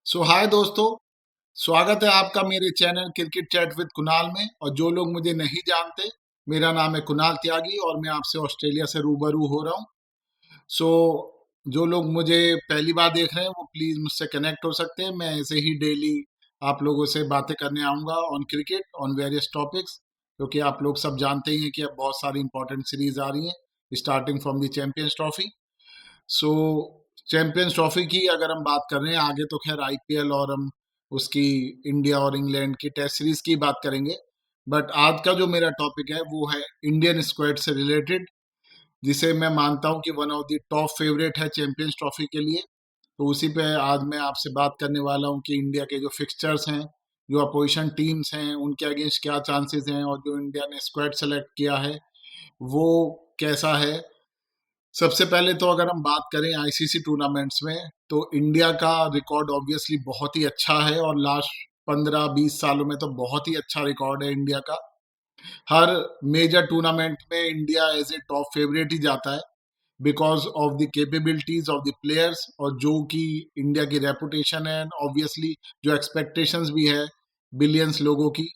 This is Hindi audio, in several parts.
हाय दोस्तों। स्वागत है आपका मेरे channel cricket chat with Kunal में। और जो लोग मुझे नहीं जानते, मेरा नाम है कुणाल त्यागी और मैं आपसे ऑस्ट्रेलिया से रूबरू हो रहा हूँ। सो जो लोग मुझे पहली बार देख रहे हैं वो प्लीज़ मुझसे कनेक्ट हो सकते हैं। मैं ऐसे ही डेली आप लोगों से बातें करने आऊँगा on cricket on various topics, क्योंकि आप लोग सब जानते ही हैं कि अब बहुत सारी इंपॉर्टेंट सीरीज आ रही हैं starting from the champions trophy. So champions trophy की अगर हम बात कर रहे हैं, आगे तो खैर आईपीएल और हम उसकी इंडिया और इंग्लैंड की टेस्ट सीरीज की बात करेंगे। बट आज का जो मेरा टॉपिक है वो है इंडियन स्क्वाड से रिलेटेड, जिसे मैं मानता हूं कि one of the top favourite है चैंपियंस ट्रॉफी के लिए। तो उसी पे आज मैं आपसे बात करने वाला हूं कि इंडिया के जो फिक्सचर्स हैं, जो अपोजिशन टीम्स हैं, उनके अगेंस्ट क्या चांसेस हैं, और जो इंडिया ने स्क्वाड सेलेक्ट किया है वो कैसा है। सबसे पहले तो अगर हम बात करें आईसीसी टूर्नामेंट्स में, तो इंडिया का रिकॉर्ड ऑब्वियसली बहुत ही अच्छा है और लास्ट 15-20 सालों में तो बहुत ही अच्छा रिकॉर्ड है इंडिया का। हर मेजर टूर्नामेंट में India as a top favourite ही जाता है because of the capabilities of the players, और जो कि इंडिया की रेपुटेशन है, ऑब्वियसली जो एक्सपेक्टेशंस भी है बिलियंस लोगों की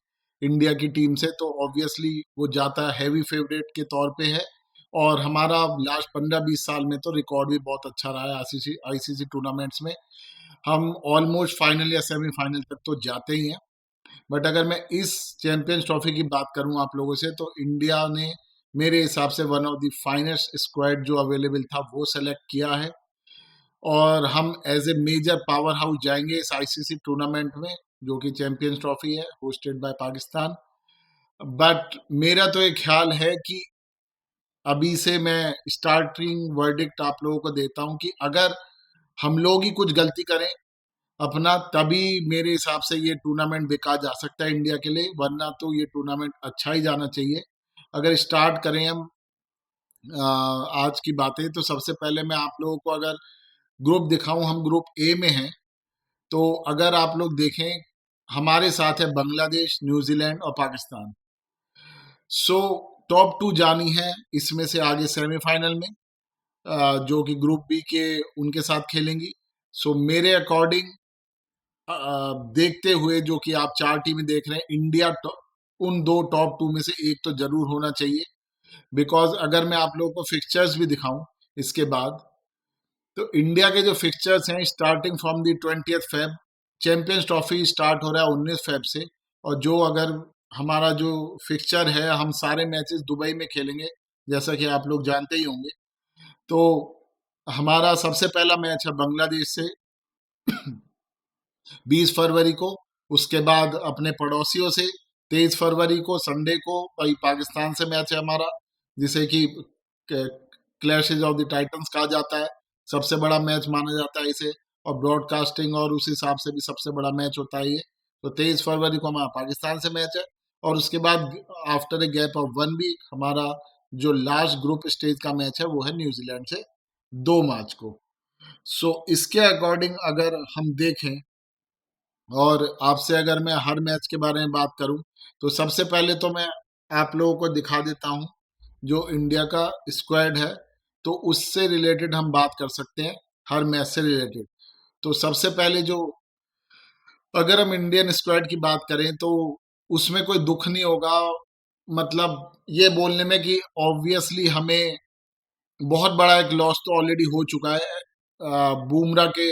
इंडिया की टीम से, तो ऑब्वियसली वो जाता है हैवी फेवरेट के तौर पे है। और हमारा लास्ट 15-20 साल में तो रिकॉर्ड भी बहुत अच्छा रहा है आईसीसी आईसीसी टूर्नामेंट्स में। हम ऑलमोस्ट फाइनल या सेमीफाइनल तक तो जाते ही हैं। बट अगर मैं इस चैंपियंस ट्रॉफी की बात करूं आप लोगों से, तो इंडिया ने मेरे हिसाब से one of the finest squad जो अवेलेबल था वो सेलेक्ट किया है। और हम as a major power house जाएंगे इस आईसीसी टूर्नामेंट में, जो कि चैंपियंस ट्रॉफी है होस्टेड बाय पाकिस्तान। बट मेरा तो एक ख्याल है कि अभी से मैं स्टार्टिंग वर्डिक्ट आप लोगों को देता हूं कि अगर हम लोग ही कुछ गलती करें अपना, तभी मेरे हिसाब से ये टूर्नामेंट बिका जा सकता है इंडिया के लिए, वरना तो ये टूर्नामेंट अच्छा ही जाना चाहिए। अगर स्टार्ट करें हम आज की बातें, तो सबसे पहले मैं आप लोगों को अगर ग्रुप दिखाऊं, हम ग्रुप ए में हैं। तो अगर आप लोग देखें, हमारे साथ है बांग्लादेश, न्यूजीलैंड और पाकिस्तान। सो टॉप टू जानी है इसमें से आगे सेमीफाइनल में, जो कि ग्रुप बी के उनके साथ खेलेंगी। सो मेरे अकॉर्डिंग देखते हुए जो कि आप चार टीमें देख रहे हैं, इंडिया उन दो टॉप टू में से एक तो जरूर होना चाहिए। बिकॉज अगर मैं आप लोगों को फिक्सचर्स भी दिखाऊं इसके बाद, तो इंडिया के जो फिक्सचर्स हैं starting from the 20 Feb, champions trophy start हो रहा है 19 फेब से। और जो अगर हमारा जो फिक्सचर है, हम सारे मैचेस दुबई में खेलेंगे जैसा कि आप लोग जानते ही होंगे। तो हमारा सबसे पहला मैच है बांग्लादेश से 20 फरवरी को। उसके बाद अपने पड़ोसियों से 23 फरवरी को संडे को भाई पाकिस्तान से मैच है हमारा, जिसे कि क्लैशेज ऑफ द टाइटंस कहा जाता है। सबसे बड़ा मैच माना जाता है इसे, और ब्रॉडकास्टिंग और उस हिसाब से भी सबसे बड़ा मैच होता है ये। तो 23 फरवरी को हमारा पाकिस्तान से मैच है। और उसके बाद after a gap of 1 week हमारा जो लास्ट ग्रुप स्टेज का मैच है वो है न्यूजीलैंड से 2 मार्च को। इसके अकॉर्डिंग अगर हम देखें, और आपसे अगर मैं हर मैच के बारे में बात करूं, तो सबसे पहले तो मैं आप लोगों को दिखा देता हूं जो इंडिया का स्क्वाड है, तो उससे रिलेटेड हम बात कर सकते हैं हर मैच से रिलेटेड। तो सबसे पहले जो, अगर हम इंडियन स्क्वाड की बात करें, तो उसमें कोई दुख नहीं होगा, मतलब ये बोलने में कि ऑब्वियसली हमें बहुत बड़ा एक लॉस तो ऑलरेडी हो चुका है बुमराह के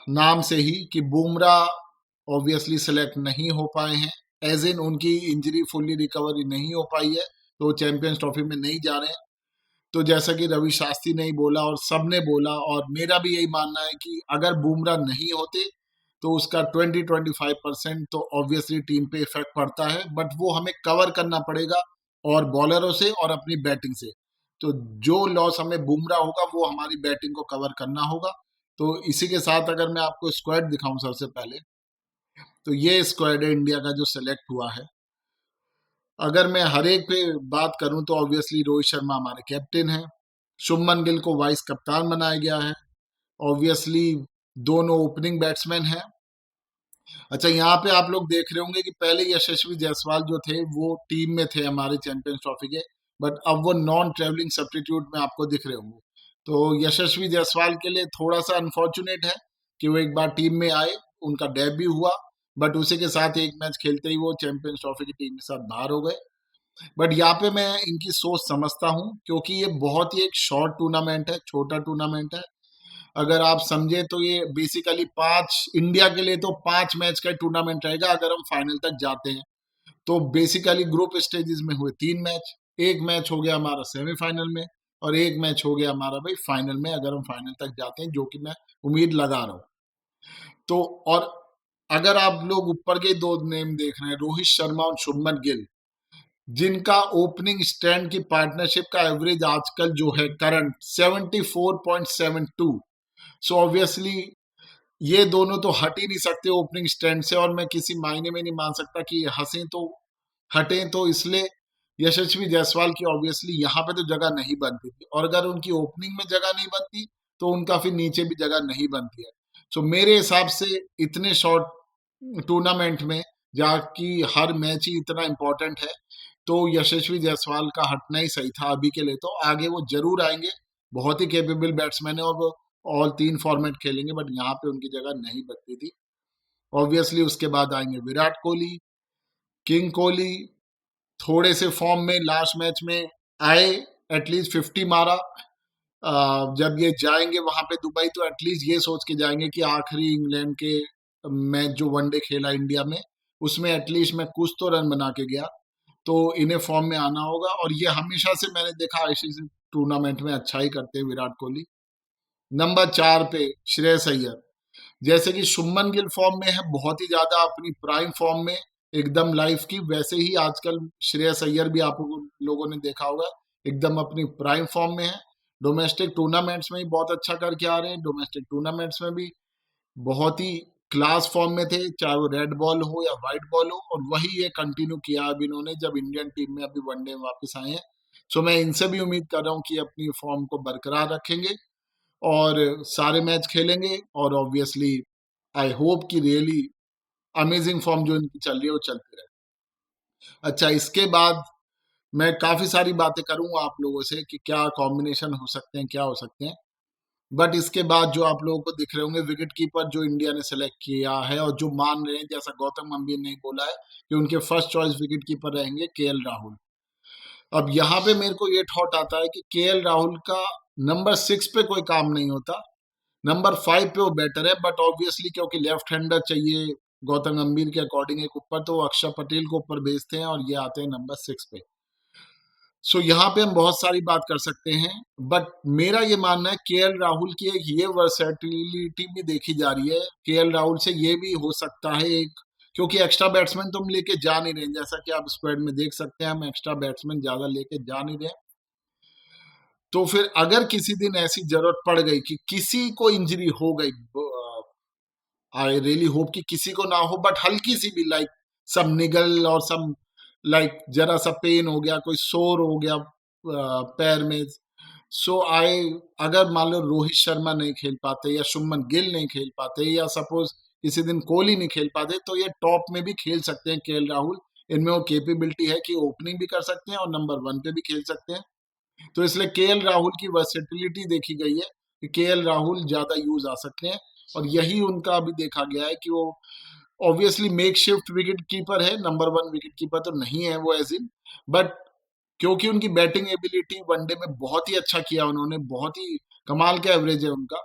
नाम से ही, कि बुमराह ऑब्वियसली सेलेक्ट नहीं हो पाए हैं, एज इन उनकी इंजरी फुल्ली रिकवरी नहीं हो पाई है, तो चैंपियंस ट्रॉफी में नहीं जा रहे हैं। तो जैसा कि रवि शास्त्री ने ही बोला और सबने बोला, और मेरा भी यही मानना है कि अगर बुमराह नहीं होते तो उसका 20-25% तो ऑब्वियसली टीम पे इफेक्ट पड़ता है, बट वो हमें कवर करना पड़ेगा और बॉलरों से और अपनी बैटिंग से। तो जो लॉस हमें बुमराह होगा वो हमारी बैटिंग को कवर करना होगा। तो इसी के साथ अगर मैं आपको स्क्वाड दिखाऊं सबसे पहले, तो ये स्क्वाड है इंडिया का जो सेलेक्ट हुआ है। अगर मैं हर एक पे बात करूं, तो ऑब्वियसली रोहित शर्मा हमारे कैप्टन हैं, शुभमन गिल को वाइस कप्तान बनाया गया है, ऑब्वियसली दोनों ओपनिंग बैट्समैन हैं। अच्छा, यहाँ पे आप लोग देख रहे होंगे कि पहले यशस्वी जायसवाल जो थे वो टीम में थे हमारे चैंपियंस ट्रॉफी के, बट अब वो नॉन ट्रेवलिंग सब्स्टिट्यूट में आपको दिख रहे होंगे। तो यशस्वी जायसवाल के लिए थोड़ा सा अनफॉर्चुनेट है कि वो एक बार टीम में आए, उनका डेब्यू हुआ, बट उसी के साथ एक मैच खेलते ही वो चैंपियंस ट्रॉफी की टीम के साथ बाहर हो गए। बट यहाँ पे मैं इनकी सोच समझता हूँ, क्योंकि ये बहुत ही एक शॉर्ट टूर्नामेंट है, छोटा टूर्नामेंट है। अगर आप समझे तो ये बेसिकली 5 इंडिया के लिए तो 5 मैच का टूर्नामेंट रहेगा अगर हम फाइनल तक जाते हैं। तो बेसिकली ग्रुप स्टेजेस में हुए 3 मैच, एक मैच हो गया हमारा सेमीफाइनल में, और एक मैच हो गया हमारा भाई फाइनल में, अगर हम फाइनल तक जाते हैं, जो कि मैं उम्मीद लगा रहा हूँ। तो और अगर आप लोग ऊपर के 2 नेम देख रहे हैं, रोहित शर्मा और शुभमन गिल, जिनका ओपनिंग स्टैंड की पार्टनरशिप का एवरेज आजकल जो है करंट 74.72, सो ऑब्वियसली ये दोनों तो हट ही नहीं सकते ओपनिंग स्टैंड से, और मैं किसी मायने में नहीं मान सकता कि हंसे तो हटे, तो इसलिए यशस्वी जायसवाल की ऑब्वियसली यहाँ पे तो जगह नहीं बनती थी, और अगर उनकी ओपनिंग में जगह नहीं बनती तो उनका फिर नीचे भी जगह नहीं बनती है। सो मेरे हिसाब से इतने शॉर्ट टूर्नामेंट में, जबकि हर मैच ही इतना इम्पोर्टेंट है, तो यशस्वी जायसवाल का हटना ही सही था अभी के लिए। तो आगे वो जरूर आएंगे, बहुत ही कैपेबल बैट्समैन है, और वो ऑल 3 फॉर्मेट खेलेंगे, बट यहाँ पे उनकी जगह नहीं बनती थी। ऑब्वियसली उसके बाद आएंगे विराट कोहली, किंग कोहली, थोड़े से फॉर्म में लास्ट मैच में आए, एटलीस्ट 50 मारा। जब ये जाएंगे वहां पे दुबई, तो एटलीस्ट ये सोच के जाएंगे कि आखिरी इंग्लैंड के मैच जो वनडे खेला इंडिया में, उसमें एटलीस्ट मैं कुछ तो रन बना के गया। तो इन्हें फॉर्म में आना होगा, और ये हमेशा से मैंने देखा आईसीसी टूर्नामेंट में अच्छा ही करते हैं विराट कोहली। नंबर 4 पे श्रेयस अय्यर, जैसे कि शुभमन गिल फॉर्म में है बहुत ही ज्यादा, अपनी प्राइम फॉर्म में एकदम लाइफ की, वैसे ही आजकल श्रेयस अय्यर भी आप लोगों ने देखा होगा एकदम अपनी प्राइम फॉर्म में है। डोमेस्टिक टूर्नामेंट्स में भी बहुत अच्छा करके आ रहे हैं, डोमेस्टिक टूर्नामेंट्स में भी बहुत ही क्लास फॉर्म में थे, चाहे वो रेड बॉल हो या व्हाइट बॉल हो, और वही ये कंटिन्यू किया अब इन्होंने जब इंडियन टीम में अभी वनडे में वापस आए हैं। सो मैं इनसे भी उम्मीद कर रहा हूँ कि अपनी फॉर्म को बरकरार रखेंगे और सारे मैच खेलेंगे, और ऑब्वियसली आई होप कि रियली अमेजिंग फॉर्म जो इनकी चल रही है वो चलती रहे। अच्छा, इसके बाद मैं काफी सारी बातें करूंगा आप लोगों से कि क्या कॉम्बिनेशन हो सकते हैं, क्या हो सकते हैं, बट इसके बाद जो आप लोगों को दिख रहे होंगे विकेट कीपर जो इंडिया ने सेलेक्ट किया है, और जो मान रहे हैं, जैसा गौतम गंभीर ने बोला है कि उनके फर्स्ट चॉइस विकेट कीपर रहेंगे केएल राहुल। अब यहाँ पे मेरे को ये थॉट आता है कि केएल राहुल का नंबर 6 पे कोई काम नहीं होता, नंबर 5 पे वो बेटर है, बट ऑब्वियसली क्योंकि लेफ्ट हैंडर चाहिए गौतम गंभीर के अकॉर्डिंग एक ऊपर, तो वो अक्षर पटेल को ऊपर भेजते हैं, और ये आते हैं नंबर 6 पे। सो यहाँ पे हम बहुत सारी बात कर सकते हैं, बट मेरा ये मानना है केएल राहुल की एक ये वर्सेटिलिटी भी देखी जा रही है, केएल राहुल से ये भी हो सकता है एक, क्योंकि एक्स्ट्रा बैट्समैन तो हम लेके जा नहीं रहे, जैसा कि आप स्क्वाड में देख सकते हैं हम एक्स्ट्रा बैट्समैन ज्यादा लेके जा नहीं रहे। तो फिर अगर किसी दिन ऐसी जरूरत पड़ गई कि किसी को इंजरी हो गई, आई रियली होप कि किसी को ना हो, बट हल्की सी भी, लाइक सब निगल और सब, लाइक जरा सा पेन हो गया, कोई सोर हो गया पैर में, सो आई, अगर मान लो रोहित शर्मा नहीं खेल पाते या शुभमन गिल नहीं खेल पाते, या सपोज किसी दिन कोहली नहीं खेल पाते, तो ये टॉप में भी खेल सकते हैं केएल राहुल। इनमें वो कैपेबिलिटी है कि ओपनिंग भी कर सकते हैं और नंबर 1 पे भी खेल सकते हैं। तो इसलिए केएल राहुल की वर्सेटिलिटी देखी गई है कि केएल राहुल ज्यादा यूज आ सकते हैं, और यही उनका अभी देखा गया है कि वो obviously make shift wicket keeper है, नंबर 1 विकेट कीपर तो नहीं है वो एज इन, बट क्योंकि उनकी बैटिंग एबिलिटी वनडे में बहुत ही अच्छा किया उन्होंने, बहुत ही कमाल का एवरेज है उनका,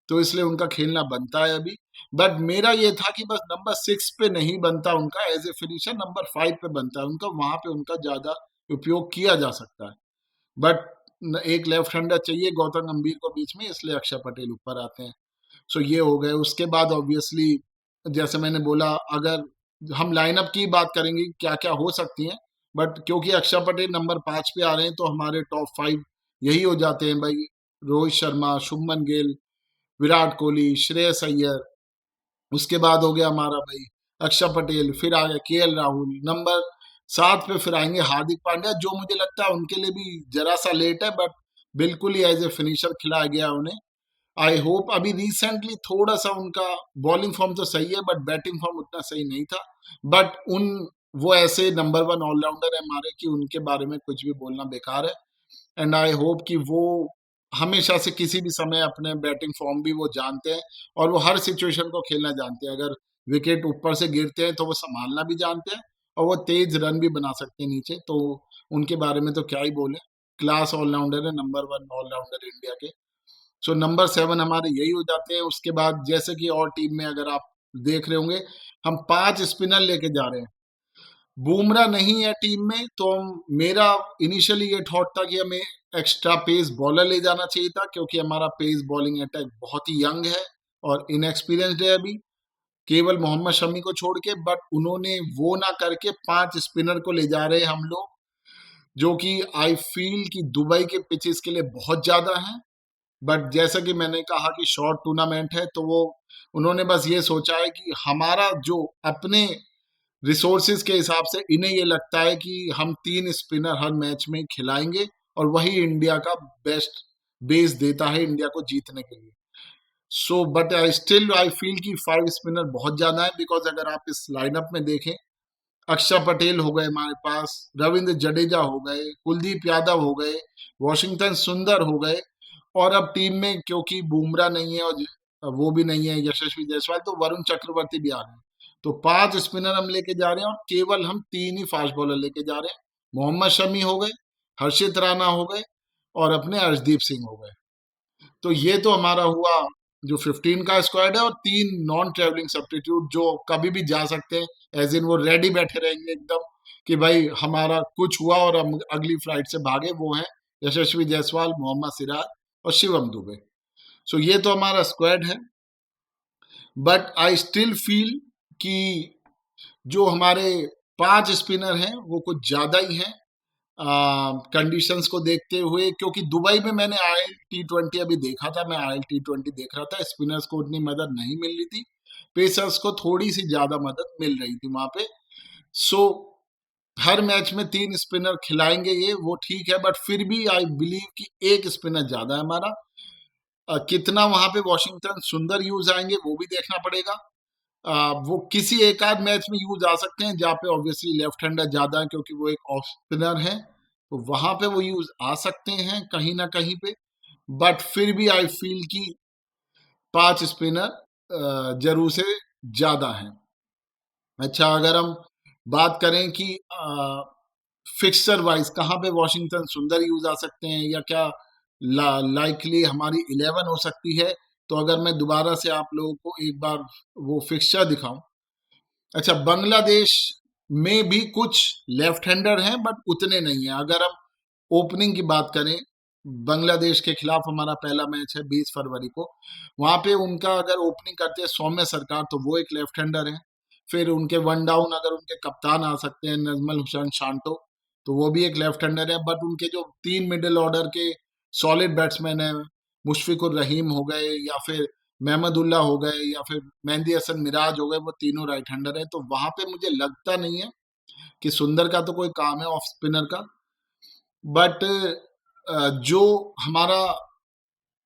तो इसलिए उनका खेलना बनता है अभी। बट मेरा ये था कि बस नंबर 6 पे नहीं बनता उनका एज ए फिनिशर, नंबर 5 पे बनता है उनका, वहां पे उनका ज्यादा उपयोग किया जा सकता है। बट एक लेफ्ट हैंडर चाहिए गौतम गंभीर को बीच में, इसलिए अक्षर पटेल ऊपर आते हैं। सो ये हो गए। उसके बाद ऑब्वियसली जैसे मैंने बोला, अगर हम लाइनअप की बात करेंगे क्या क्या हो सकती हैं, बट क्योंकि अक्षर पटेल नंबर 5 पे आ रहे हैं, तो हमारे टॉप 5 यही हो जाते हैं भाई, रोहित शर्मा, शुभमन गिल, विराट कोहली, श्रेयस अय्यर, उसके बाद हो गया हमारा भाई अक्षर पटेल, फिर आ गया केएल राहुल, नंबर 7 पे फिर आएंगे हार्दिक पांड्या, जो मुझे लगता है उनके लिए भी जरा सा लेट है, बट बिल्कुल ही एज ए फिनिशर खिलाया गया उन्हें। आई होप, अभी रिसेंटली थोड़ा सा उनका बॉलिंग फॉर्म तो सही है, बट बैटिंग फॉर्म उतना सही नहीं था, बट वो ऐसे नंबर 1 ऑलराउंडर है हमारे कि उनके बारे में कुछ भी बोलना बेकार है, एंड आई होप कि वो हमेशा से किसी भी समय अपने बैटिंग फॉर्म भी वो जानते हैं और वो हर सिचुएशन को खेलना जानते हैं। अगर विकेट ऊपर से गिरते हैं तो वो संभालना भी जानते हैं और वो तेज रन भी बना सकते हैं नीचे, तो उनके बारे में तो क्या ही बोले। क्लास ऑलराउंडर है, नंबर वन ऑलराउंडर इंडिया के। सो नंबर 7 हमारे यही हो जाते हैं। उसके बाद जैसे कि और टीम में अगर आप देख रहे होंगे, हम 5 स्पिनर लेके जा रहे हैं। बुमराह नहीं है टीम में तो मेरा इनिशियली ये थॉट था कि हमें एक्स्ट्रा पेस बॉलर ले जाना चाहिए था, क्योंकि हमारा पेस बॉलिंग अटैक बहुत ही यंग है और इनएक्सपीरियंस्ड है अभी, केवल मोहम्मद शमी को छोड़ के। बट उन्होंने वो ना करके 5 स्पिनर को ले जा रहे हैं हम लोग, जो कि आई फील कि दुबई के पिचेस के लिए बहुत ज्यादा है। बट जैसा कि मैंने कहा कि शॉर्ट टूर्नामेंट है, तो वो उन्होंने बस ये सोचा है कि हमारा जो अपने रिसोर्सेज के हिसाब से इन्हें ये लगता है कि हम 3 स्पिनर हर मैच में खिलाएंगे और वही इंडिया का बेस्ट बेस देता है इंडिया को जीतने के लिए। सो बट आई फील कि 5 स्पिनर बहुत ज्यादा है, बिकॉज अगर आप इस लाइनअप में देखें, अक्षर पटेल हो गए हमारे पास, रविंद्र जडेजा हो गए, कुलदीप यादव हो गए, वॉशिंगटन सुंदर हो गए, और अब टीम में क्योंकि बुमराह नहीं है और वो भी नहीं है यशस्वी जायसवाल, तो वरुण चक्रवर्ती भी आ गए। तो 5 स्पिनर हम लेके जा रहे हैं और केवल हम 3 ही फास्ट बॉलर लेके जा रहे हैं। मोहम्मद शमी हो गए, हर्षित राणा हो गए और अपने अर्शदीप सिंह हो गए। तो ये तो हमारा हुआ जो 15 का स्क्वाड है, और 3 नॉन ट्रेवलिंग सब्स्टिट्यूट जो कभी भी जा सकते हैं, एज इन वो रेडी बैठे रहेंगे एकदम कि भाई हमारा कुछ हुआ और हम अगली फ्लाइट से भागे। वो है यशस्वी जायसवाल, मोहम्मद सिराज और शिवम दुबे। सो ये तो हमारा स्क्वाड है। बट आई स्टिल फील कि जो हमारे 5 स्पिनर हैं वो कुछ ज्यादा ही हैं कंडीशंस को देखते हुए, क्योंकि दुबई में मैंने IL T20 अभी देखा था, मैं IL T20 देख रहा था, स्पिनर्स को उतनी मदद नहीं मिल रही थी, पेसर्स को थोड़ी सी ज्यादा मदद मिल रही थी वहां पे। सो हर मैच में 3 स्पिनर खिलाएंगे ये वो ठीक है, बट फिर भी आई बिलीव कि एक स्पिनर ज्यादा है हमारा। कितना वहां पे वॉशिंगटन सुंदर यूज आएंगे वो भी देखना पड़ेगा। वो किसी एक आध मैच में यूज आ सकते हैं जहाँ पे ऑब्वियसली लेफ्ट हैंडर ज्यादा है, क्योंकि वो एक ऑफ स्पिनर है, तो वहां पे वो यूज आ सकते हैं कहीं ना कहीं पे। बट फिर भी आई फील कि 5 स्पिनर जरूर से ज्यादा है। अच्छा, अगर हम बात करें कि फिक्सर वाइज कहाँ पे वॉशिंगटन सुंदर यूज आ सकते हैं या क्या लाइकली हमारी 11 हो सकती है, तो अगर मैं दोबारा से आप लोगों को एक बार वो फिक्सचर दिखाऊं। अच्छा, बांग्लादेश में भी कुछ लेफ्ट हैंडर हैं बट उतने नहीं है। अगर हम ओपनिंग की बात करें, बांग्लादेश के खिलाफ हमारा पहला मैच है 20 फरवरी को, वहां पे उनका अगर ओपनिंग करते हैं सौम्य सरकार, तो वो एक लेफ्ट हैंडर है। फिर उनके वन डाउन अगर उनके कप्तान आ सकते हैं नजमल हुसैन शांटो, तो वो भी एक लेफ्ट हैंडर है। बट उनके जो 3 मिडिल ऑर्डर के सॉलिड बैट्समैन है, मुशफिकुर रहीम हो गए या फिर महमदुल्ला हो गए या फिर मेहंदी हसन मिराज हो गए, वो तीनों राइट हैंडर है। तो वहां पे मुझे लगता नहीं है कि सुंदर का तो कोई काम है ऑफ स्पिनर का। बट जो हमारा,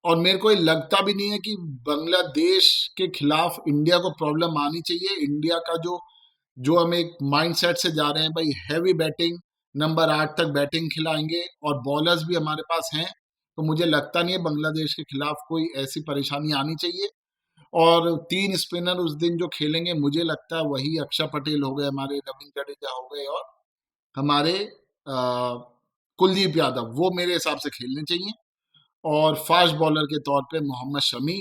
और मेरे को ये लगता भी नहीं है कि बांग्लादेश के खिलाफ इंडिया को प्रॉब्लम आनी चाहिए। इंडिया का जो जो हम एक माइंडसेट से जा रहे हैं भाई, हैवी बैटिंग, नंबर 8 तक बैटिंग खिलाएंगे और बॉलर्स भी हमारे पास हैं, तो मुझे लगता नहीं है बांग्लादेश के खिलाफ कोई ऐसी परेशानी आनी चाहिए। और 3 स्पिनर उस दिन जो खेलेंगे, मुझे लगता है वही अक्षर पटेल हो गए हमारे, रविंद्र जडेजा हो गए और हमारे कुलदीप यादव, वो मेरे हिसाब से खेलने चाहिए। और फास्ट बॉलर के तौर पे मोहम्मद शमी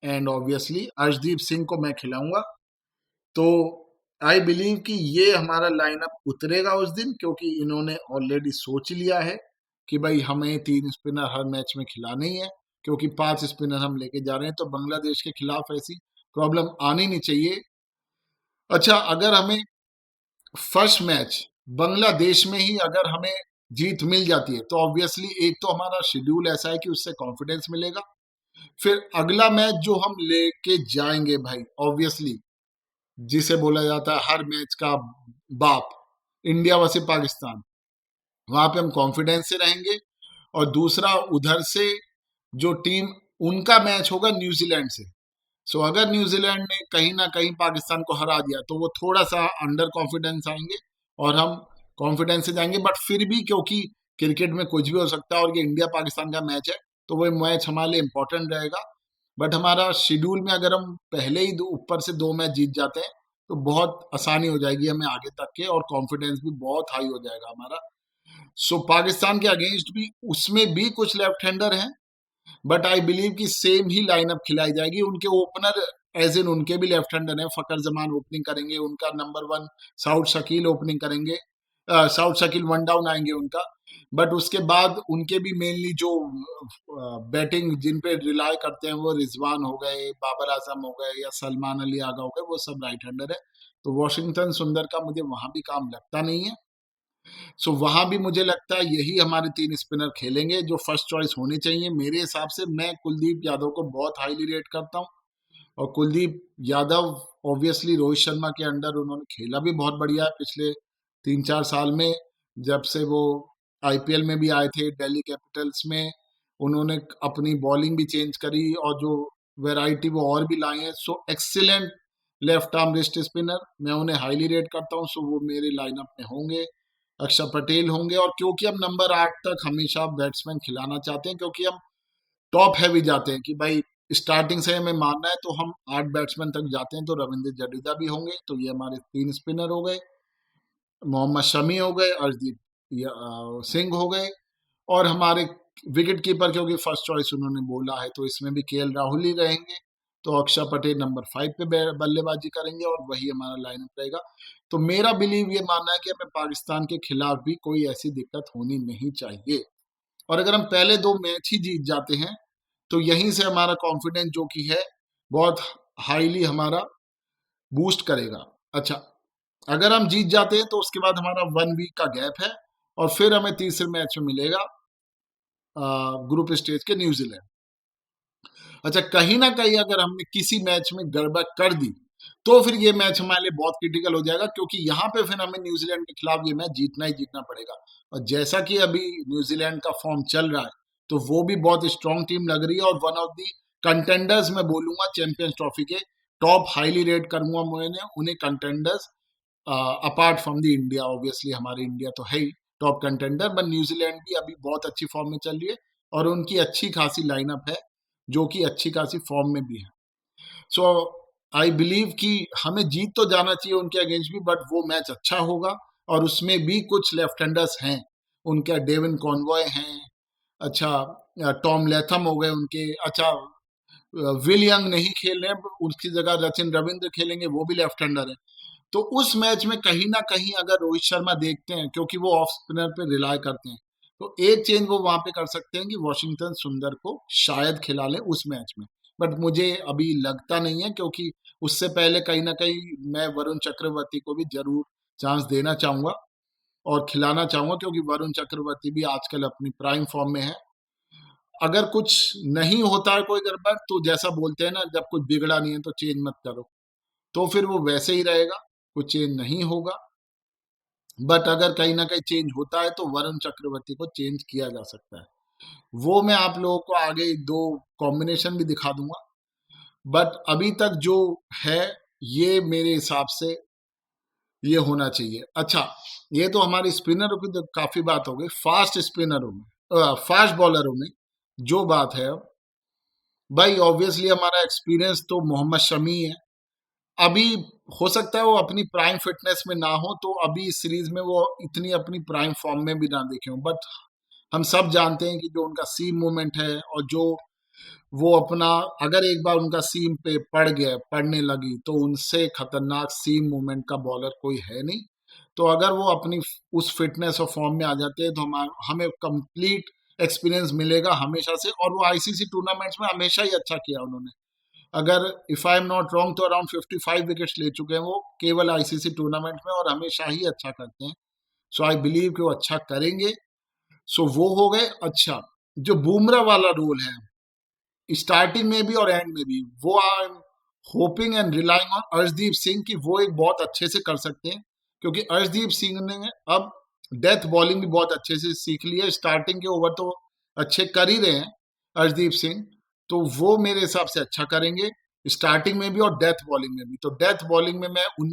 एंड ऑब्वियसली अर्शदीप सिंह को मैं खिलाऊंगा। तो आई बिलीव कि ये हमारा लाइनअप उतरेगा उस दिन, क्योंकि इन्होंने ऑलरेडी सोच लिया है कि भाई हमें 3 स्पिनर हर मैच में खिलाने ही है, क्योंकि 5 स्पिनर हम लेके जा रहे हैं, तो बांग्लादेश के खिलाफ ऐसी प्रॉब्लम आनी नहीं चाहिए। अच्छा, अगर हमें फर्स्ट मैच बांग्लादेश में ही अगर हमें जीत मिल जाती है, तो ऑब्वियसली एक तो हमारा शेड्यूल ऐसा है कि उससे कॉन्फिडेंस मिलेगा। फिर अगला मैच जो हम लेके जाएंगे भाई, ऑब्वियसली जिसे बोला जाता है हर मैच का बाप, इंडिया वर्सेस पाकिस्तान, वहां पे हम कॉन्फिडेंस से रहेंगे। और दूसरा, उधर से जो टीम, उनका मैच होगा न्यूजीलैंड से। सो अगर न्यूजीलैंड ने कहीं ना कहीं पाकिस्तान को हरा दिया, तो वो थोड़ा सा अंडर कॉन्फिडेंस आएंगे और हम कॉन्फिडेंस से जाएंगे। बट फिर भी क्योंकि क्रिकेट में कुछ भी हो सकता है और ये इंडिया पाकिस्तान का मैच है, तो वो मैच हमारे लिए इम्पोर्टेंट रहेगा। बट हमारा शेड्यूल में अगर हम पहले ही ऊपर से 2 मैच जीत जाते हैं तो बहुत आसानी हो जाएगी हमें आगे तक के, और कॉन्फिडेंस भी बहुत हाई हो जाएगा हमारा। सो पाकिस्तान के अगेंस्ट भी उसमें भी कुछ लेफ्ट हैंडर हैं, बट आई बिलीव कि सेम ही लाइनअप खिलाई जाएगी। उनके ओपनर एज इन उनके भी लेफ्ट हैंडर हैं, फकर जमान ओपनिंग करेंगे, उनका नंबर 1 साउथ शकील ओपनिंग करेंगे, साउथ शकील वन डाउन आएंगे उनका। बट उसके बाद उनके भी मेनली जो बैटिंग जिन पे रिलाई करते हैं वो रिजवान हो गए, बाबर आजम हो गए या सलमान अली आगा हो गए, वो सब राइट हैंडर है। तो वॉशिंगटन सुंदर का मुझे वहां भी काम लगता नहीं है। सो वहां भी मुझे लगता है यही हमारे 3 स्पिनर खेलेंगे जो फर्स्ट चॉइस होने चाहिए मेरे हिसाब से। मैं कुलदीप यादव को बहुत हाईली रेट करता हूँ, और कुलदीप यादव ऑब्वियसली रोहित शर्मा के अंडर उन्होंने खेला भी बहुत बढ़िया है पिछले 3-4 साल में। जब से वो आईपीएल में भी आए थे दिल्ली कैपिटल्स में, उन्होंने अपनी बॉलिंग भी चेंज करी और जो वैरायटी वो और भी लाए हैं। So excellent left arm wrist spinner, मैं उन्हें हाईली रेट करता हूँ। सो वो मेरे लाइनअप में होंगे। अक्षर पटेल होंगे, और क्योंकि हम नंबर 8 तक हमेशा बैट्समैन खिलाना चाहते हैं, क्योंकि हम टॉप हैवी जाते हैं कि भाई स्टार्टिंग से हमें मानना है, तो हम 8 बैट्समैन तक जाते हैं। तो रविंद्र जडेजा भी होंगे। तो ये हमारे 3 स्पिनर हो गए, मोहम्मद शमी हो गए, अर्शदीप सिंह हो गए, और हमारे विकेट कीपर क्योंकि फर्स्ट चॉइस उन्होंने बोला है तो इसमें भी केएल राहुल ही रहेंगे। तो अक्षर पटेल नंबर 5 पे बल्लेबाजी करेंगे, और वही हमारा लाइनअप रहेगा। तो मेरा बिलीव ये मानना है कि हमें पाकिस्तान के खिलाफ भी कोई ऐसी दिक्कत होनी नहीं चाहिए। और अगर हम पहले 2 मैच ही जीत जाते हैं तो यहीं से हमारा कॉन्फिडेंस जो कि है बहुत हाईली हमारा बूस्ट करेगा। अच्छा, अगर हम जीत जाते हैं तो उसके बाद हमारा 1 वीक का गैप है, और फिर हमें तीसरे मैच में मिलेगा ग्रुप स्टेज के न्यूजीलैंड। अच्छा, कहीं ना कहीं अगर हमने किसी मैच में गड़बड़ कर दी तो फिर ये मैच हमारे लिए बहुत क्रिटिकल हो जाएगा, क्योंकि यहाँ पे फिर हमें न्यूजीलैंड के खिलाफ ये मैच जीतना ही जीतना पड़ेगा। और जैसा कि अभी न्यूजीलैंड का फॉर्म चल रहा है तो वो भी बहुत स्ट्रांग टीम लग रही है, और वन ऑफ दी कंटेंडर्स मैं बोलूंगा चैंपियंस ट्रॉफी के। टॉप हाईली रेट करूंगा मैंने उन्हें contenders, apart from the India. Obviously हमारी इंडिया तो है ही टॉप कंटेंडर, बट न्यूजीलैंड भी अभी बहुत अच्छी फॉर्म में चल रही है, और उनकी अच्छी खासी लाइनअप है जो कि अच्छी खासी फॉर्म में भी है। सो आई बिलीव कि हमें जीत तो जाना चाहिए उनके अगेंस्ट भी, बट वो मैच अच्छा होगा। और उसमें भी कुछ लेफ्ट हैंडर्स हैं उनके, डेविन कॉनवॉय हैं, अच्छा टॉम लेथम हो गए उनके, अच्छा विल यंग नहीं खेल रहे हैं, उसकी जगह रचिन रविंद्र खेलेंगे, वो भी लेफ्ट हैंडर है। तो उस मैच में कहीं ना कहीं अगर रोहित शर्मा देखते हैं, क्योंकि वो ऑफ स्पिनर पे रिलाय करते हैं, तो एक चेंज वो वहां पे कर सकते हैं कि वॉशिंगटन सुंदर को शायद खिला ले उस मैच में। बट मुझे अभी लगता नहीं है, क्योंकि उससे पहले कहीं ना कहीं मैं वरुण चक्रवर्ती को भी जरूर चांस देना चाहूंगा और खिलाना चाहूंगा, क्योंकि वरुण चक्रवर्ती भी आजकल अपनी प्राइम फॉर्म में है। अगर कुछ नहीं होता है कोई गड़बड़, तो जैसा बोलते हैं ना, जब कुछ बिगड़ा नहीं है तो चेंज मत करो, तो फिर वो वैसे ही रहेगा, कुछ चेंज नहीं होगा। बट अगर कहीं ना कहीं चेंज होता है तो वरुण चक्रवर्ती को चेंज किया जा सकता है। वो मैं आप लोगों को आगे 2 कॉम्बिनेशन भी दिखा दूंगा। बट अभी तक जो है ये मेरे हिसाब से ये होना चाहिए। अच्छा, ये तो हमारे स्पिनरों की तो काफी बात हो गई। फास्ट स्पिनरों में, फास्ट बॉलरों में जो बात है, भाई ऑब्वियसली हमारा एक्सपीरियंस तो मोहम्मद शमी है। अभी हो सकता है वो अपनी प्राइम फिटनेस में ना हो, तो अभी इस सीरीज में वो इतनी अपनी प्राइम फॉर्म में भी ना देखे हो, बट हम सब जानते हैं कि जो उनका सीम मूवमेंट है, और जो वो अपना, अगर एक बार उनका सीम पे पड़ने लगी तो उनसे खतरनाक सीम मूवमेंट का बॉलर कोई है नहीं। तो अगर वो अपनी उस फिटनेस और फॉर्म में आ जाते हैं तो हमें कंप्लीट एक्सपीरियंस मिलेगा हमेशा से। और वो आईसीसी टूर्नामेंट्स में हमेशा ही अच्छा किया उन्होंने। अगर if I am not wrong तो अराउंड 55 विकेट्स ले चुके हैं वो केवल आईसीसी टूर्नामेंट में, और हमेशा ही अच्छा करते हैं। सो आई बिलीव कि वो अच्छा करेंगे। सो वो हो गए। अच्छा, जो बुमराह वाला रोल है स्टार्टिंग में भी और एंड में भी, वो I am hoping and relying on Arshdeep Singh कि वो एक बहुत अच्छे से कर सकते हैं, क्योंकि अर्शदीप सिंह ने अब डेथ बॉलिंग भी बहुत अच्छे से सीख ली है। स्टार्टिंग के ओवर तो अच्छे कर ही रहे हैं अर्शदीप सिंह, तो वो मेरे हिसाब से अच्छा करेंगे स्टार्टिंग में भी और डेथ बॉलिंग में भी। तो डेथ बॉलिंग में मैं उन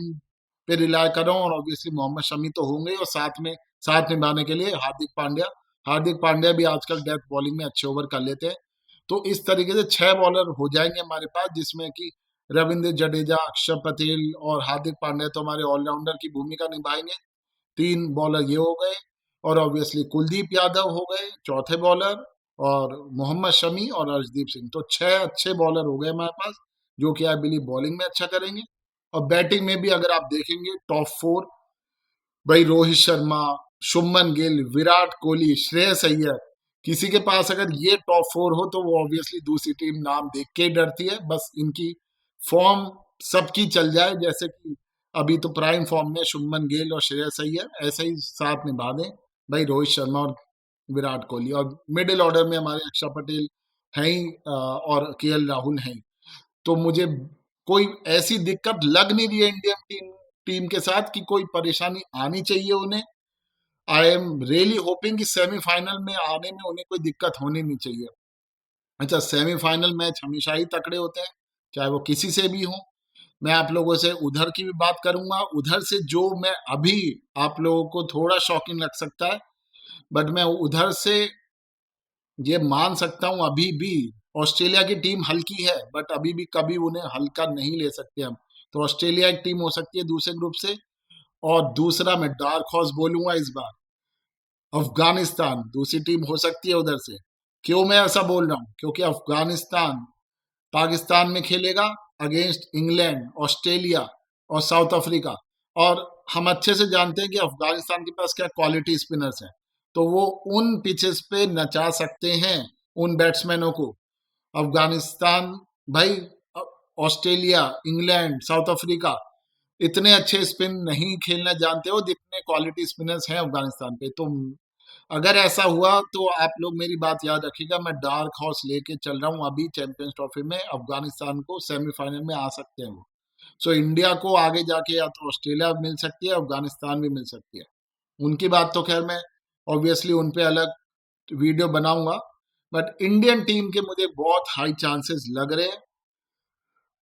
पे रिलाय कर रहा हूँ, और ऑब्वियसली मोहम्मद शमी तो होंगे, और साथ में साथ निभाने के लिए हार्दिक पांड्या। हार्दिक पांड्या भी आजकल डेथ बॉलिंग में अच्छे ओवर कर लेते हैं। तो इस तरीके से 6 बॉलर हो जाएंगे हमारे पास, जिसमें कि रविंद्र जडेजा, अक्षर पटेल और हार्दिक पांड्या तो हमारे ऑलराउंडर की भूमिका निभाएंगे। 3 बॉलर ये हो गए, और ऑब्वियसली कुलदीप यादव हो गए चौथे बॉलर, और मोहम्मद शमी और अर्शदीप सिंह। तो 6 अच्छे बॉलर हो गए हमारे पास, जो कि आई बिलीव बॉलिंग में अच्छा करेंगे। और बैटिंग में भी अगर आप देखेंगे टॉप 4, भाई रोहित शर्मा, शुभमन गिल, विराट कोहली, श्रेयस अय्यर, किसी के पास अगर ये टॉप 4 हो तो वो ऑब्वियसली दूसरी टीम नाम देख के ही डरती है। बस इनकी फॉर्म सबकी चल जाए, जैसे कि अभी तो प्राइम फॉर्म में शुभमन गिल और श्रेयस अय्यर, ऐसे ही साथ निभा दें भाई रोहित शर्मा और विराट कोहली। और मिडिल ऑर्डर में हमारे अक्षर पटेल हैं ही, और केएल राहुल हैं ही। तो मुझे कोई ऐसी दिक्कत लग नहीं रही है इंडियन टीम टीम के साथ कि कोई परेशानी आनी चाहिए उन्हें। आई एम रियली होपिंग कि सेमीफाइनल में आने में उन्हें कोई दिक्कत होनी नहीं चाहिए। अच्छा, सेमीफाइनल मैच हमेशा ही तकड़े होते हैं, चाहे वो किसी से भी हो। मैं आप लोगों से उधर की भी बात करूंगा, उधर से जो मैं अभी, आप लोगों को थोड़ा शॉकिंग लग सकता है, बट मैं उधर से ये मान सकता हूं अभी भी ऑस्ट्रेलिया की टीम हल्की है, बट अभी भी कभी उन्हें हल्का नहीं ले सकते हम। तो ऑस्ट्रेलिया एक टीम हो सकती है दूसरे ग्रुप से। और दूसरा मैं डार्क हॉर्स बोलूंगा इस बार, अफगानिस्तान दूसरी टीम हो सकती है उधर से। क्यों मैं ऐसा बोल रहा हूँ? क्योंकि अफगानिस्तान पाकिस्तान में खेलेगा अगेंस्ट इंग्लैंड, ऑस्ट्रेलिया और साउथ अफ्रीका। और हम अच्छे से जानते हैं कि अफगानिस्तान के पास क्या क्वालिटी स्पिनर्स हैं। तो वो उन पिचेस पे नचा सकते हैं उन बैट्समैनों को। अफगानिस्तान, भाई, ऑस्ट्रेलिया, इंग्लैंड, साउथ अफ्रीका इतने अच्छे स्पिन नहीं खेलना जानते हो जितने क्वालिटी स्पिनर्स हैं अफगानिस्तान पे। तो अगर ऐसा हुआ तो आप लोग मेरी बात याद रखिएगा, मैं डार्क हॉर्स लेके चल रहा हूँ अभी चैंपियंस ट्रॉफी में, अफगानिस्तान को सेमीफाइनल में आ सकते हैं वो। सो इंडिया को आगे जाके या तो ऑस्ट्रेलिया मिल सकती है, अफगानिस्तान भी मिल सकती है। उनकी बात तो खैर मैं ऑब्वियसली उन पे अलग वीडियो बनाऊंगा, बट इंडियन टीम के मुझे बहुत हाई चांसेस लग रहे हैं।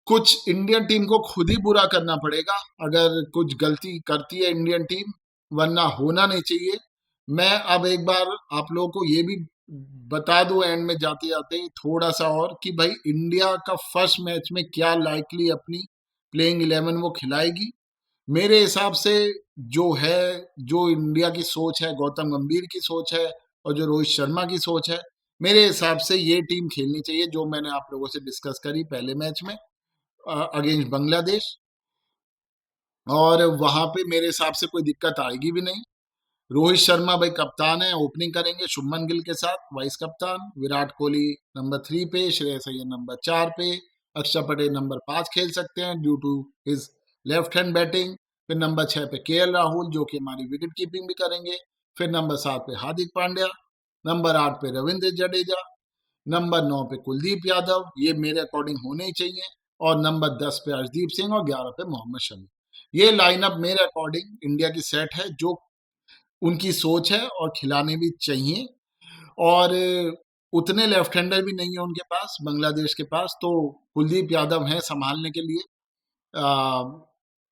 कुछ इंडियन टीम को खुद ही बुरा करना पड़ेगा अगर कुछ गलती करती है इंडियन टीम, वरना होना नहीं चाहिए। मैं अब एक बार आप लोगों को ये भी बता दूं एंड में जाते जाते थोड़ा सा और, कि भाई इंडिया का फर्स्ट मैच में क्या लाइकली अपनी प्लेइंग 11 वो खिलाएगी। मेरे हिसाब से जो है, जो इंडिया की सोच है, गौतम गंभीर की सोच है और जो रोहित शर्मा की सोच है, मेरे हिसाब से ये टीम खेलनी चाहिए जो मैंने आप लोगों से डिस्कस करी पहले मैच में अगेंस्ट बांग्लादेश। और वहां पे मेरे हिसाब से कोई दिक्कत आएगी भी नहीं। रोहित शर्मा भाई कप्तान है, ओपनिंग करेंगे शुभमन गिल के साथ वाइस कप्तान, विराट कोहली नंबर 3 पे, श्रेयस अय्यर नंबर 4 पे, अक्षर पटेल नंबर 5 खेल सकते हैं due to his left hand batting. फिर नंबर 6 पे केएल राहुल जो कि हमारी विकेट कीपिंग भी करेंगे। फिर नंबर 7 पे हार्दिक पांड्या, नंबर 8 पे रविंद्र जडेजा, नंबर 9 पे कुलदीप यादव, ये मेरे अकॉर्डिंग होने ही चाहिए। और नंबर 10 पे अर्शदीप सिंह और 11 पे मोहम्मद शमी। ये लाइनअप मेरे अकॉर्डिंग इंडिया की सेट है, जो उनकी सोच है और खिलाने भी चाहिए। और उतने लेफ्ट हैंडर भी नहीं है उनके पास, बांग्लादेश के पास, तो कुलदीप यादव हैं संभालने के लिए। आ,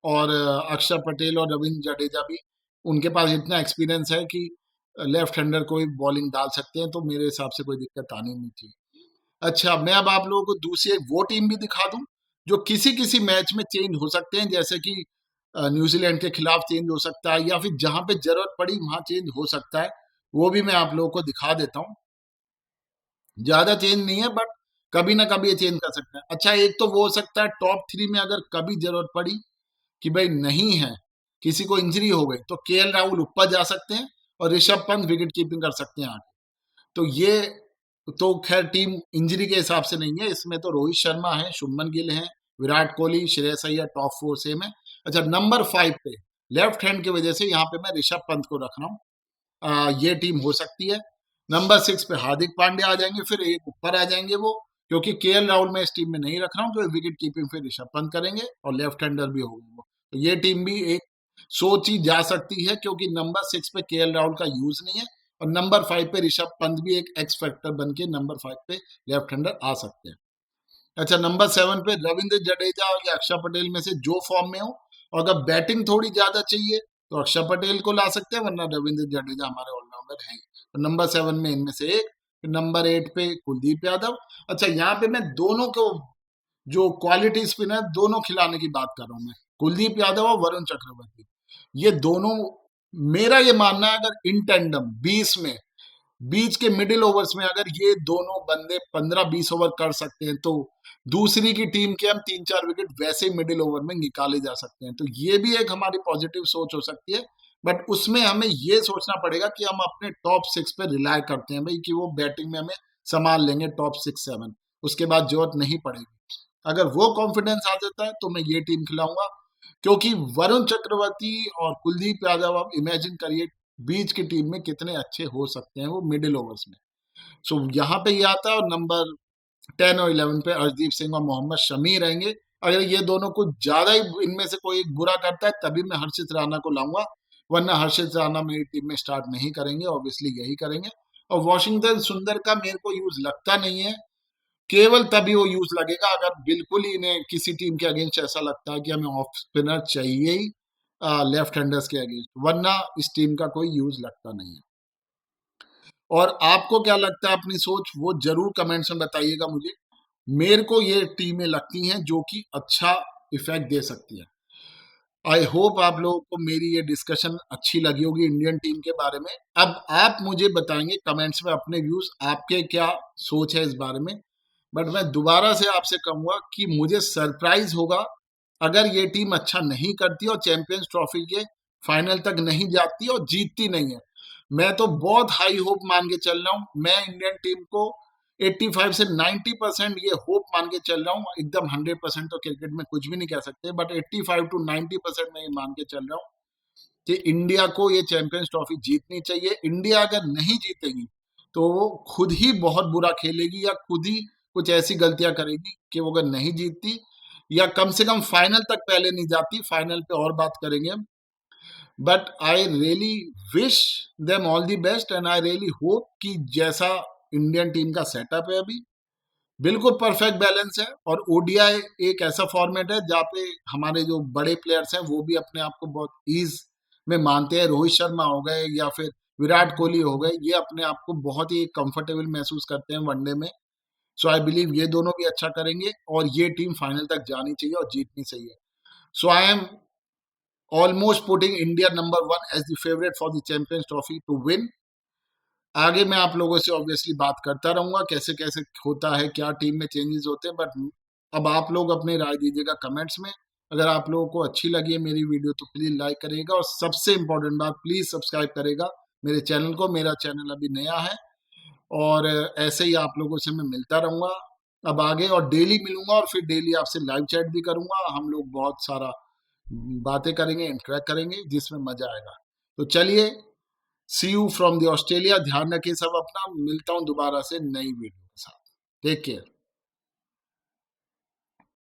और अक्षर पटेल और रविंद्र जडेजा भी, उनके पास इतना एक्सपीरियंस है कि लेफ्ट हैंडर को भी बॉलिंग डाल सकते हैं। तो मेरे हिसाब से कोई दिक्कत आनी नहीं चाहिए। अच्छा, मैं अब आप लोगों को दूसरी एक वो टीम भी दिखा दूं जो किसी किसी मैच में चेंज हो सकते हैं, जैसे कि न्यूजीलैंड के खिलाफ चेंज हो सकता है, या फिर जहां पे जरूरत पड़ी वहां चेंज हो सकता है। वो भी मैं आप लोगों को दिखा देता हूँ। ज्यादा चेंज नहीं है, बट कभी ना कभी ये चेंज कर सकते हैं। अच्छा, एक तो वो हो सकता है टॉप 3 में अगर कभी जरूरत पड़ी कि भाई नहीं है, किसी को इंजरी हो गई, तो केएल राहुल ऊपर जा सकते हैं और ऋषभ पंत विकेट कीपिंग कर सकते हैं आगे। तो ये तो खैर टीम इंजरी के हिसाब से नहीं है, इसमें तो रोहित शर्मा है, शुभमन गिल है, विराट कोहली, श्रेयस अय्यर टॉप 4 सेम है। अच्छा, नंबर 5 पे लेफ्ट हैंड की वजह से यहाँ पे मैं ऋषभ पंत को रख रहा हूँ। ये टीम हो सकती है। नंबर 6 पे हार्दिक पांड्या आ जाएंगे, फिर एक ऊपर आ जाएंगे वो, क्योंकि केएल राहुल मैं इस टीम में नहीं रख रहा हूँ, तो विकेट कीपिंग फिर ऋषभ पंत करेंगे और लेफ्ट हैंडर भी होंगे वो। तो ये टीम भी एक सोची जा सकती है, क्योंकि नंबर 6 पे केएल राहुल का यूज नहीं है, और नंबर 5 पे ऋषभ पंत भी एक एक्स फैक्टर बन के नंबर 5 पे लेफ्ट हैंडर आ सकते हैं। अच्छा, नंबर 7 पे रविंद्र जडेजा और या अक्षर पटेल में से जो फॉर्म में हो, और अगर बैटिंग थोड़ी ज्यादा चाहिए तो अक्षर पटेल को ला सकते हैं, वरना रविंद्र जडेजा हमारे ऑलराउंडर हैं। तो नंबर 7 में इनमें से एक, नंबर 8 पे कुलदीप यादव। अच्छा, यहाँ पे मैं दोनों को जो क्वालिटी स्पिनर दोनों खिलाने की बात कर रहा हूं मैं, कुलदीप यादव और वरुण चक्रवर्ती। ये दोनों, मेरा ये मानना है, अगर इन टेंडम 20 में, बीच के मिडिल ओवर्स में अगर ये दोनों बंदे 15-20 ओवर कर सकते हैं, तो दूसरी की टीम के हम 3-4 विकेट वैसे ही मिडिल ओवर में निकाले जा सकते हैं। तो ये भी एक हमारी पॉजिटिव सोच हो सकती है, बट उसमें हमें ये सोचना पड़ेगा कि हम अपने टॉप 6 पे रिलाय करते हैं भाई, कि वो बैटिंग में हमें संभाल लेंगे टॉप 6-7, उसके बाद जरूरत नहीं पड़ेगी। अगर वो कॉन्फिडेंस आ जाता है तो मैं ये टीम खिलाऊंगा, क्योंकि वरुण चक्रवर्ती और कुलदीप यादव, आप इमेजिन करिए बीच की टीम में कितने अच्छे हो सकते हैं वो मिडिल ओवर्स में। सो यहाँ पे ये आता है, और नंबर 10 और 11 पे अर्शदीप सिंह और मोहम्मद शमी रहेंगे। अगर ये दोनों कुछ ज्यादा ही इनमें से कोई एक बुरा करता है, तभी मैं हर्षित राणा को लाऊंगा, वरना हर्षित राणा मेरी टीम में स्टार्ट नहीं करेंगे, ऑब्वियसली यही करेंगे। और वॉशिंगटन सुंदर का मेरे को यूज लगता नहीं है, केवल तभी वो यूज लगेगा अगर बिल्कुल ही इन्हें किसी टीम के अगेंस्ट ऐसा लगता है कि हमें ऑफ स्पिनर चाहिए ही लेफ्ट हैंडर्स के अगेंस्ट, वरना इस टीम का कोई यूज लगता नहीं है। और आपको क्या लगता है, अपनी सोच वो जरूर कमेंट्स में बताइएगा मुझे। मेरे को ये टीमें लगती हैं जो कि अच्छा इफेक्ट दे सकती है। आई होप आप लोगों को मेरी ये डिस्कशन अच्छी लगी होगी इंडियन टीम के बारे में। अब आप मुझे बताएंगे कमेंट्स में अपने व्यूज, आपके क्या सोच है इस बारे में। बट मैं दोबारा से आपसे कहूंगा कि मुझे सरप्राइज होगा अगर ये टीम अच्छा नहीं करती और चैंपियंस ट्रॉफी के फाइनल तक नहीं जाती और जीतती नहीं है। मैं तो बहुत हाई होप मान के चल रहा हूँ, मैं इंडियन टीम को 85 से 90% ये होप मान के चल रहा हूँ। एकदम 100% तो क्रिकेट में कुछ भी नहीं कह सकते, बट 85 to 90% मैं ये मान के चल रहा हूँ कि इंडिया को ये चैंपियंस ट्रॉफी जीतनी चाहिए। इंडिया अगर नहीं जीतेगी तो वो खुद ही बहुत बुरा खेलेगी, या खुद ही कुछ ऐसी गलतियां करेगी कि वो अगर नहीं जीतती, या कम से कम फाइनल तक पहले नहीं जाती। फाइनल पे और बात करेंगे हम, but I really wish them all the best, and I really hope कि जैसा इंडियन टीम का सेटअप है अभी, बिल्कुल परफेक्ट बैलेंस है। और ओडीआई एक ऐसा फॉर्मेट है जहाँ पे हमारे जो बड़े प्लेयर्स हैं वो भी अपने आप को बहुत ईज में मानते हैं। रोहित शर्मा हो गए या फिर विराट कोहली हो गए, ये अपने आप को बहुत ही कंफर्टेबल महसूस करते हैं वनडे में। सो आई बिलीव ये दोनों भी अच्छा करेंगे और ये टीम फाइनल तक जानी चाहिए और जीतनी चाहिए। So I am almost putting India number 1 as the favourite for the champions trophy to win. आगे मैं आप लोगों से ऑब्वियसली बात करता रहूंगा कैसे कैसे होता है, क्या टीम में चेंजेस होते हैं, बट अब आप लोग अपनी राय दीजिएगा कमेंट्स में। अगर आप लोगों को अच्छी लगी है मेरी वीडियो तो प्लीज लाइक करिएगा, और सबसे इंपॉर्टेंट बात, प्लीज सब्सक्राइब करेगा मेरे चैनल को। मेरा चैनल अभी नया है, और ऐसे ही आप लोगों से मैं मिलता रहूंगा अब आगे, और डेली मिलूंगा, और फिर डेली आपसे लाइव चैट भी करूंगा। हम लोग बहुत सारा बातें करेंगे, इंटरेक्ट करेंगे, जिसमें मजा आएगा। तो चलिए, सी यू फ्रॉम द ऑस्ट्रेलिया। ध्यान रखिए सब अपना, मिलता हूं दोबारा से नई वीडियो के साथ। Take care.